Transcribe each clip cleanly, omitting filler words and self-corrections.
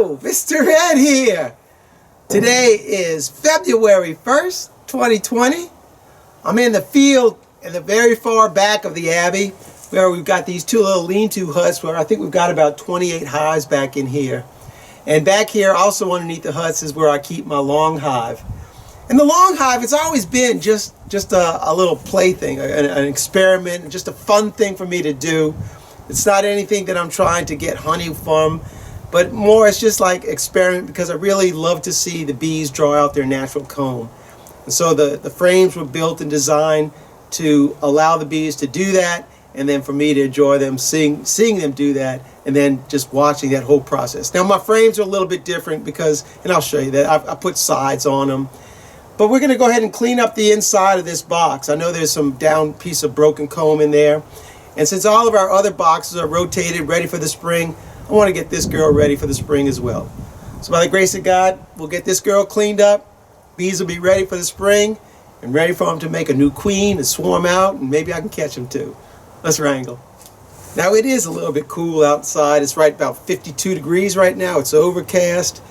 Hello, Mr. Ed here. Today is February 1st, 2020. I'm in the field in the very far back of the Abbey where we've got these two little lean-to huts where I think we've got about 28 hives back in here. And back here also underneath the huts is where I keep my long hive. And the long hive, it's always been just a little plaything, an experiment, just a fun thing for me to do. It's not anything that I'm trying to get honey from, but more it's just like experiment because I really love to see the bees draw out their natural comb. And so the frames were built and designed to allow the bees to do that, and then for me to enjoy them, seeing them do that, and then just watching that whole process. Now my frames are a little bit different because, and I'll show you that, I put sides on them. But we're going to go ahead and clean up the inside of this box. I know there's some down piece of broken comb in there. And since all of our other boxes are rotated, ready for the spring, I want to get this girl ready for the spring as well. So by the grace of God, we'll get this girl cleaned up. Bees will be ready for the spring and ready for them to make a new queen and swarm out, and maybe I can catch them too. Let's wrangle. Now it is a little bit cool outside. It's right about 52 degrees right now. It's overcast.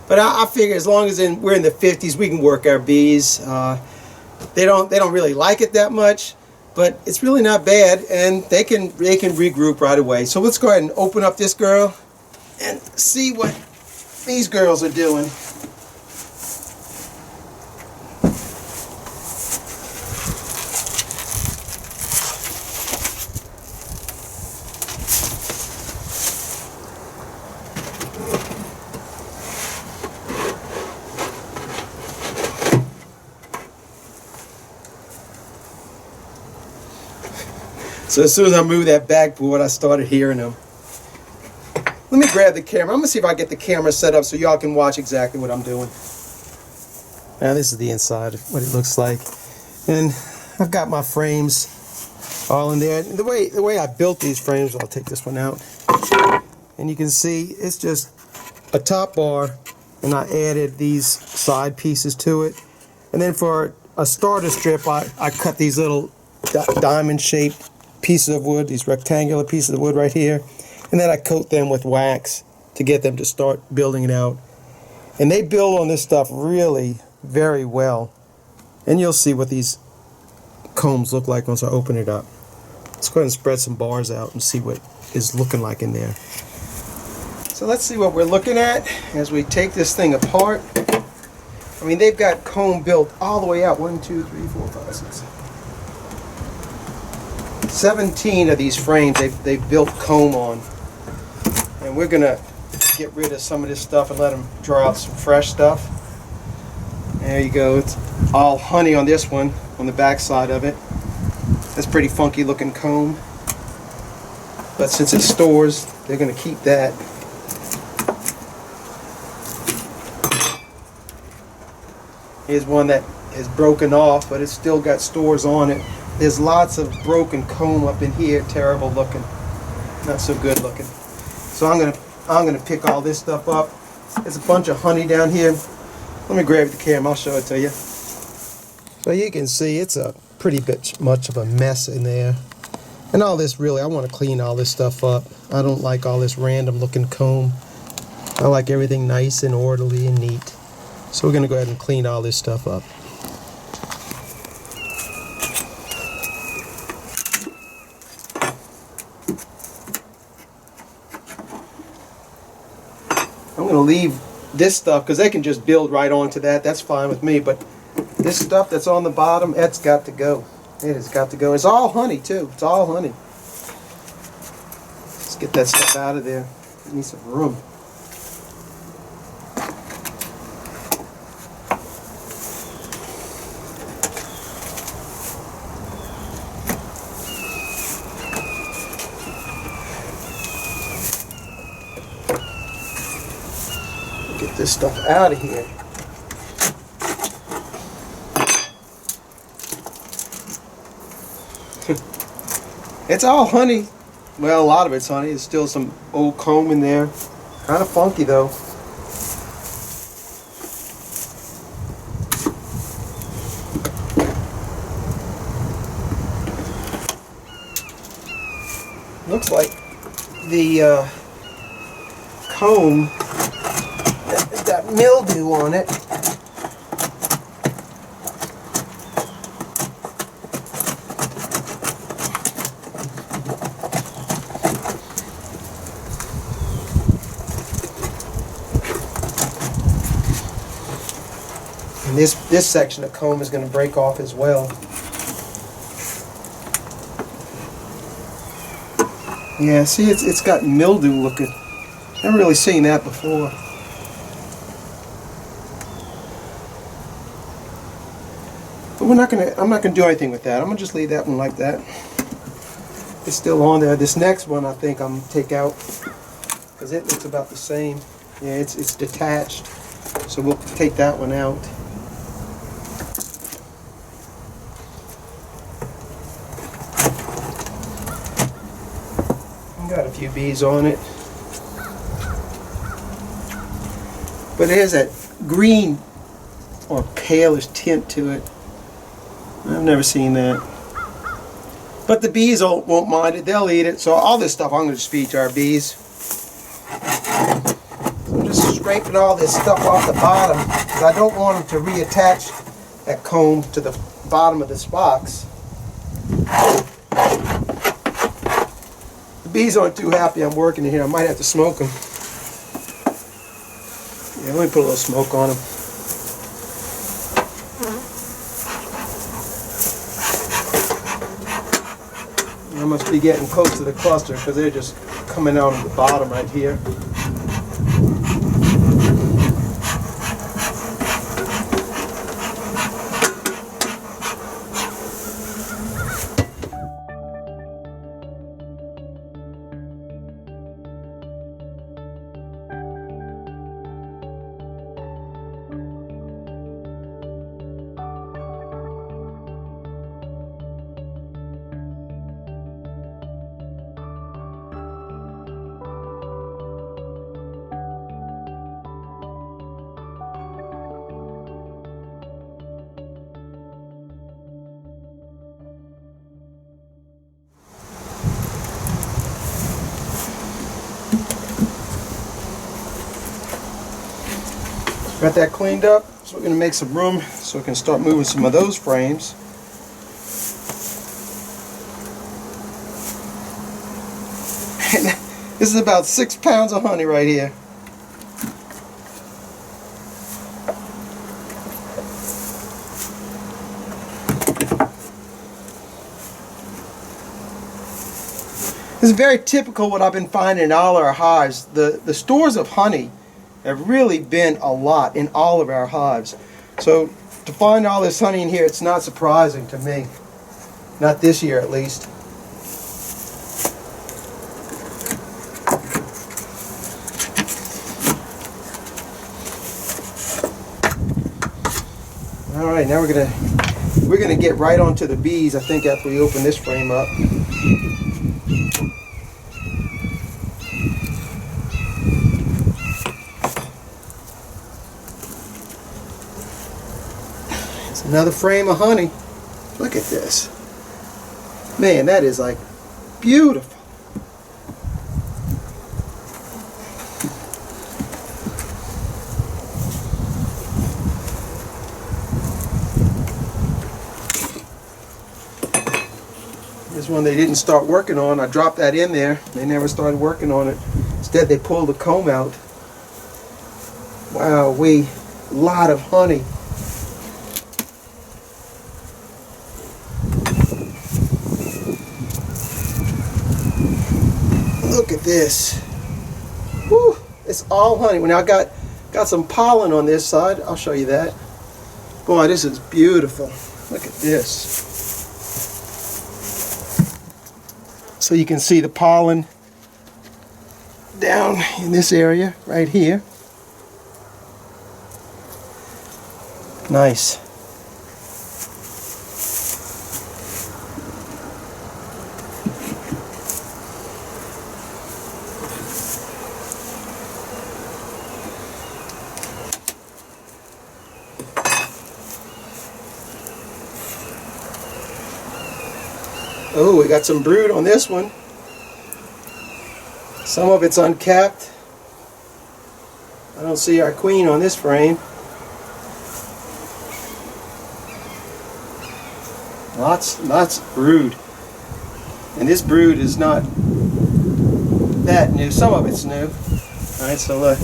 But I figure as long as we're in the 50s, we can work our bees. They don't really like it that much, but it's really not bad, and they can regroup right away. So let's go ahead and open up this girl and see what these girls are doing. So as soon as I moved that backboard, I started hearing them. Let me grab the camera. I'm going to see if I get the camera set up so y'all can watch exactly what I'm doing. Now this is the inside of what it looks like. And I've got my frames all in there. And the way I built these frames, I'll take this one out. And you can see it's just a top bar, and I added these side pieces to it. And then for a starter strip, I cut these little diamond-shaped pieces of wood, these rectangular pieces of wood right here, and then I coat them with wax to get them to start building it out. And they build on this stuff really very well, and you'll see what these combs look like once I open it up. Let's go ahead and spread some bars out and see what is looking like in there. So let's see what we're looking at as we take this thing apart. I mean, they've got comb built all the way out. 1, 2, 3, 4, 5, 6, 17 of these frames they've built comb on, and we're gonna get rid of some of this stuff and let them draw out some fresh stuff. There you go. It's all honey on this one, on the back side of it. That's pretty funky looking comb, but since it stores, they're gonna keep that. Here's one that is broken off, but it's still got stores on it. There's lots of broken comb up in here, terrible looking, not so good looking. So I'm gonna pick all this stuff up. There's a bunch of honey down here. Let me grab the camera, I'll show it to you. So you can see it's a pretty bit much of a mess in there. And all this really, I want to clean all this stuff up. I don't like all this random looking comb. I like everything nice and orderly and neat. So we're gonna go ahead and clean all this stuff up. I'm going to leave this stuff because they can just build right onto that. That's fine with me. But this stuff that's on the bottom, it's got to go. It has got to go. It's all honey too. It's all honey. Let's get that stuff out of there. We need some room. Get this stuff out of here. It's all honey. Well, a lot of it's honey. There's still some old comb in there. Kind of funky though. Looks like the comb got mildew on it. And this section of comb is going to break off as well. Yeah, see, it's got mildew looking. Never really seen that before. But I'm not gonna do anything with that. I'm gonna just leave that one like that. It's still on there. This next one I think I'm gonna take out because it looks about the same. Yeah, it's detached. So we'll take that one out. Got a few bees on it. But it has that green or palish tint to it. I've never seen that. But the bees won't mind it. They'll eat it. So all this stuff I'm going to just feed to our bees. So I'm just scraping all this stuff off the bottom because I don't want them to reattach that comb to the bottom of this box. The bees aren't too happy I'm working in here. I might have to smoke them. Yeah, let me put a little smoke on them. I must be getting close to the cluster because they're just coming out of the bottom right here. Got that cleaned up, so we're going to make some room so we can start moving some of those frames. This is about 6 pounds of honey right here. This is very typical what I've been finding in all our hives. The stores of honey have really been a lot in all of our hives. So to find all this honey in here, it's not surprising to me. Not this year at least. All right, now we're gonna get right onto the bees, I think, after we open this frame up. Another frame of honey. Look at this. Man, that is like beautiful. This one they didn't start working on. I dropped that in there. They never started working on it. Instead they pulled the comb out. Wow, a lot of honey. Look at this. Woo, it's all honey. Well, now I got some pollen on this side. I'll show you that. Boy, this is beautiful. Look at this. So you can see the pollen down in this area right here. Nice. Oh, we got some brood on this one. Some of it's uncapped. I don't see our queen on this frame. Lots of brood. And this brood is not that new. Some of it's new. Alright, so look.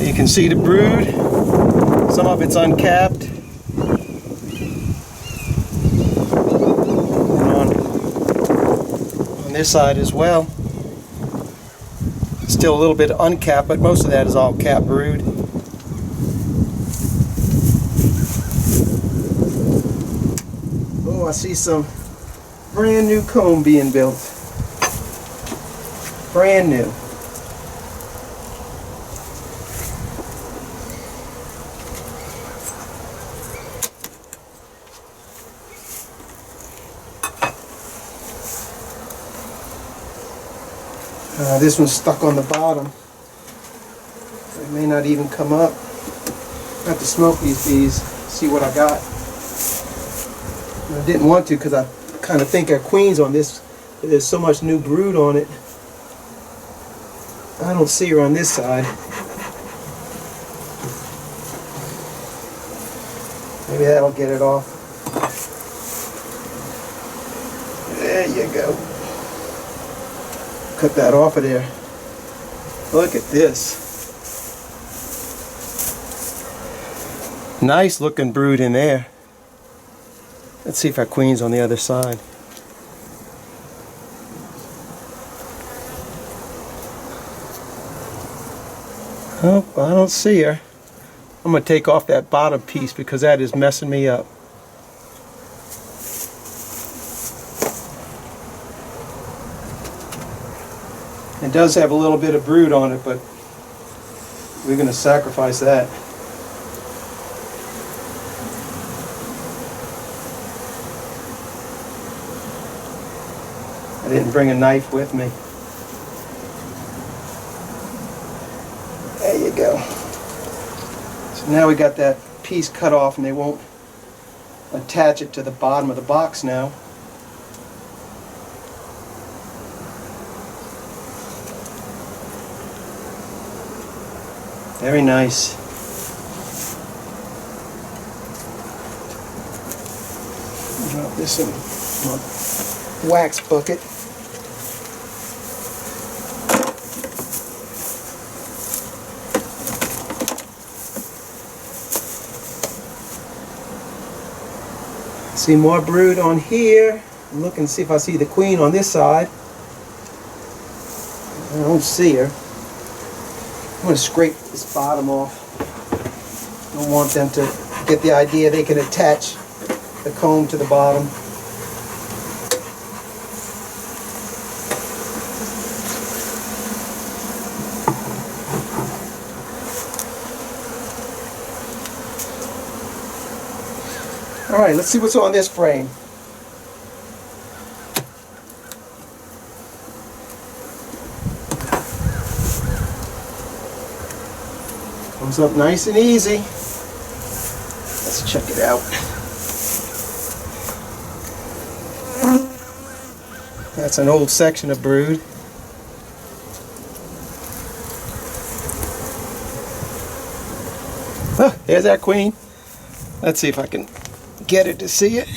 You can see the brood. Some of it's uncapped. And on this side as well. Still a little bit uncapped, but most of that is all capped brood. Oh, I see some brand new comb being built. Brand new. This one's stuck on the bottom. It may not even come up. I have to smoke these bees, see what I got. I didn't want to because I kind of think our queen's on this. There's so much new brood on it. I don't see her on this side. Maybe that'll get it off. There you go. Cut that off of there. Look at this. Nice looking brood in there. Let's see if our queen's on the other side. Oh, I don't see her. I'm going to take off that bottom piece because that is messing me up. It does have a little bit of brood on it, but we're going to sacrifice that. I didn't bring a knife with me. There you go. So now we got that piece cut off and they won't attach it to the bottom of the box now. Very nice. Drop this in my wax bucket. See more brood on here. I'm looking to see if I see the queen on this side. I don't see her. I'm going to scrape this bottom off. Don't want them to get the idea they can attach the comb to the bottom. Alright, let's see what's on this frame. Comes up nice and easy. Let's check it out. That's an old section of brood. Oh, there's our queen. Let's see if I can get it to see it.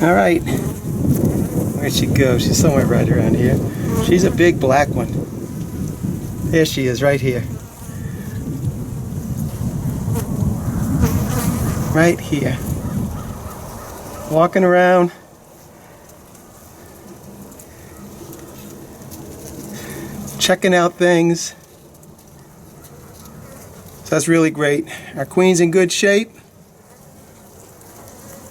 Alright. Where'd she go? She's somewhere right around here. She's a big black one. There she is, right here. Right here. Walking around. Checking out things. So that's really great. Our queen's in good shape.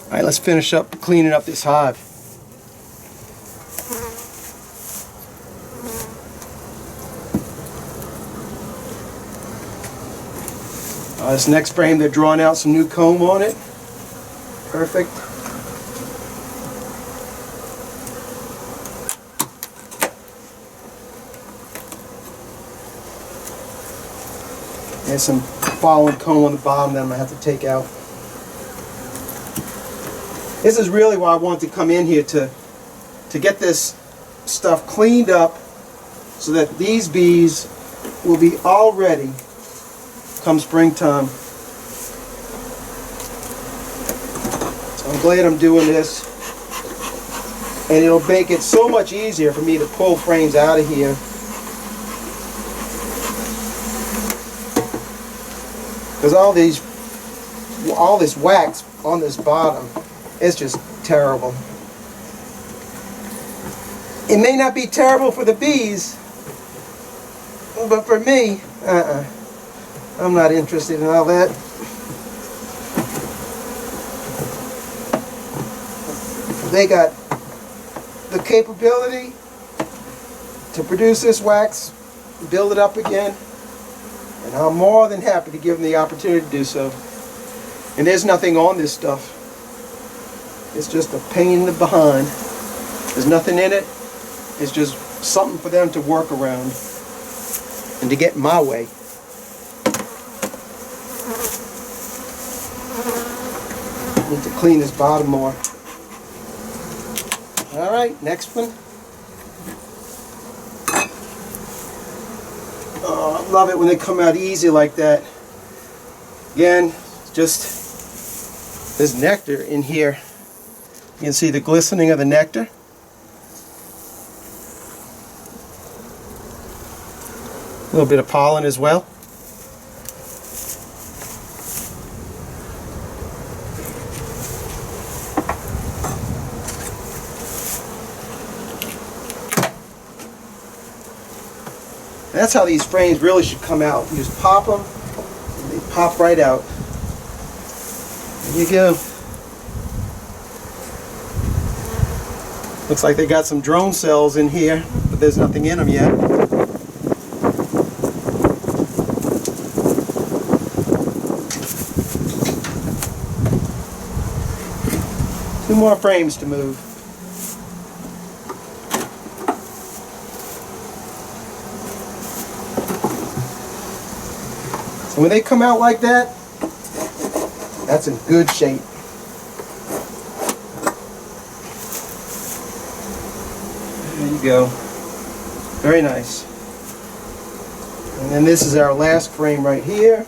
Alright, let's finish up cleaning up this hive. This next frame, they're drawing out some new comb on it. Perfect. There's some fallen comb on the bottom that I'm going to have to take out. This is really why I wanted to come in here to get this stuff cleaned up so that these bees will be all ready come springtime. So I'm glad I'm doing this. And it'll make it so much easier for me to pull frames out of here. Because all this wax on this bottom is just terrible. It may not be terrible for the bees, but for me, I'm not interested in all that. They got the capability to produce this wax, build it up again, and I'm more than happy to give them the opportunity to do so. And there's nothing on this stuff. It's just a pain in the behind. There's nothing in it. It's just something for them to work around and to get in my way. Need to clean this bottom more. Alright, next one. Oh, I love it when they come out easy like that. Again, just there's nectar in here. You can see the glistening of the nectar. A little bit of pollen as well. That's how these frames really should come out. You just pop them, and they pop right out. There you go. Looks like they got some drone cells in here, but there's nothing in them yet. Two more frames to move. So when they come out like that, that's in good shape. There you go. Very nice. And then this is our last frame right here.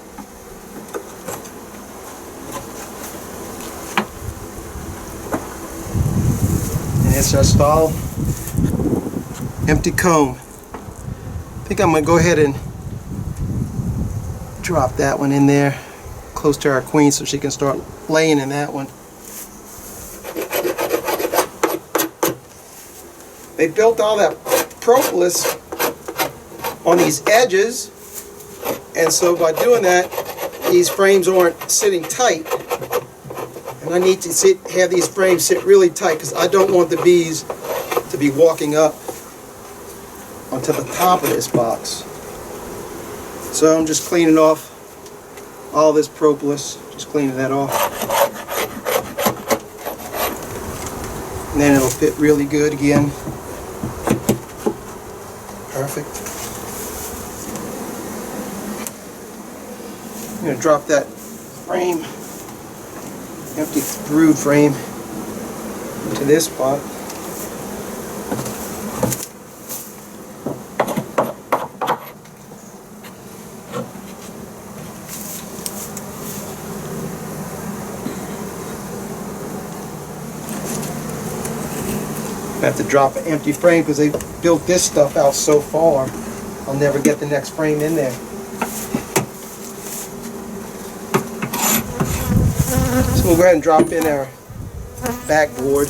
And it's just all empty comb. I think I'm going to go ahead and drop that one in there close to our queen so she can start laying in that one. They built all that propolis on these edges, and so by doing that these frames aren't sitting tight, and I need to have these frames sit really tight because I don't want the bees to be walking up onto the top of this box. So I'm just cleaning off all this propolis, just cleaning that off. And then it'll fit really good again. Perfect. I'm going to drop that frame, empty brood frame, into this spot. I have to drop an empty frame because they built this stuff out so far. I'll never get the next frame in there. So we'll go ahead and drop in our backboard.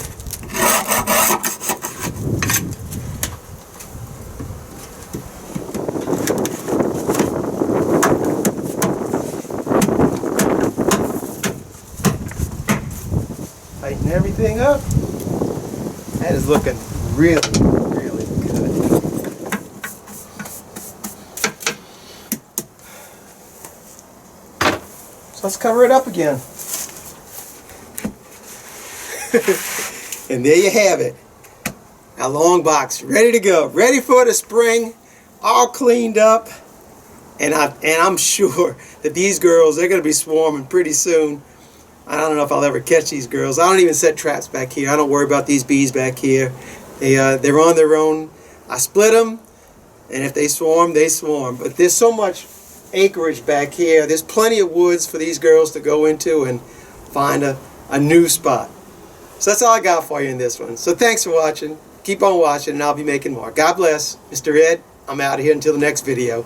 Tighten everything up. That is looking really, really good. So let's cover it up again. And there you have it. Our long box ready to go. Ready for the spring. All cleaned up. And I'm sure that these girls, they're going to be swarming pretty soon. I don't know if I'll ever catch these girls. I don't even set traps back here. I don't worry about these bees back here. They're on their own. I split them, and if they swarm, they swarm. But there's so much acreage back here. There's plenty of woods for these girls to go into and find a new spot. So that's all I got for you in this one. So thanks for watching. Keep on watching, and I'll be making more. God bless. Mr. Ed, I'm out of here until the next video.